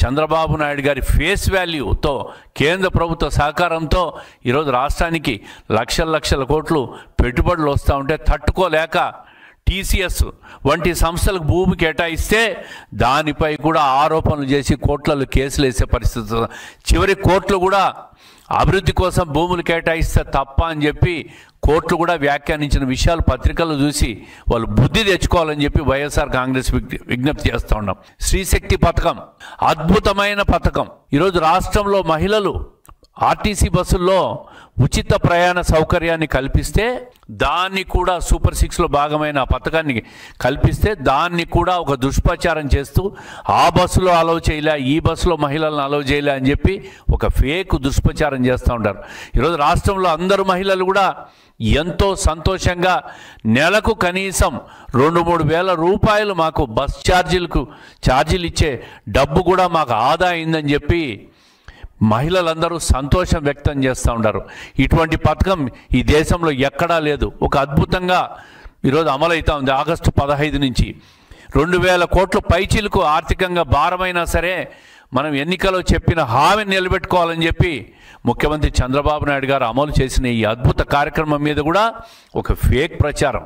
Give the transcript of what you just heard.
చంద్రబాబు నాయుడు గారి ఫేస్ వాల్యూతో కేంద్ర ప్రభుత్వ సహకారంతో ఈరోజు రాష్ట్రానికి లక్షల లక్షల కోట్లు పెట్టుబడులు వస్తూ ఉంటే తట్టుకోలేక టీసీఎస్ వంటి సంస్థలకు భూమి కేటాయిస్తే దానిపై కూడా ఆరోపణలు చేసి కోర్టులలో కేసులు వేసే పరిస్థితి. చివరి కోర్టులు కూడా అభివృద్ధి కోసం భూములు కేటాయిస్తే తప్ప అని చెప్పి కోర్టులు కూడా వ్యాఖ్యానించిన విషయాలు పత్రికల్లో చూసి వాళ్ళు బుద్ధి తెచ్చుకోవాలని చెప్పి వైఎస్ఆర్ కాంగ్రెస్ విజ్ఞప్తి చేస్తూ ఉన్నాం. స్త్రీశక్తి పథకం అద్భుతమైన పథకం. ఈరోజు రాష్ట్రంలో మహిళలు ఆర్టీసీ బస్సుల్లో ఉచిత ప్రయాణ సౌకర్యాన్ని కల్పిస్తే దాన్ని కూడా సూపర్ 6లో భాగమైన పథకాన్ని కల్పిస్తే దాన్ని కూడా ఒక దుష్ప్రచారం చేస్తూ ఆ బస్సులో అలౌ చేయలే, ఈ బస్సులో మహిళలను అలౌ చేయలే అని చెప్పి ఒక ఫేక్ దుష్ప్రచారం చేస్తూ ఉంటారు. ఈరోజు రాష్ట్రంలో అందరు మహిళలు కూడా ఎంతో సంతోషంగా నెలకు కనీసం 2-3 వేల రూపాయలు మాకు బస్ ఛార్జీలు ఇచ్చే డబ్బు కూడా మాకు ఆదా అయిందని చెప్పి మహిళలందరూ సంతోషం వ్యక్తం చేస్తూ ఉంటారు. ఇటువంటి పథకం ఈ దేశంలో ఎక్కడా లేదు. ఒక అద్భుతంగా ఈరోజు అమలవుతూ ఉంది. ఆగస్టు 15 నుంచి 2000 కోట్ల పైచీలకు ఆర్థికంగా భారమైనా సరే మనం ఎన్నికల్లో చెప్పిన హామీని నిలబెట్టుకోవాలని చెప్పి ముఖ్యమంత్రి చంద్రబాబు నాయుడు గారు అమలు చేసిన ఈ అద్భుత కార్యక్రమం మీద కూడా ఒక ఫేక్ ప్రచారం.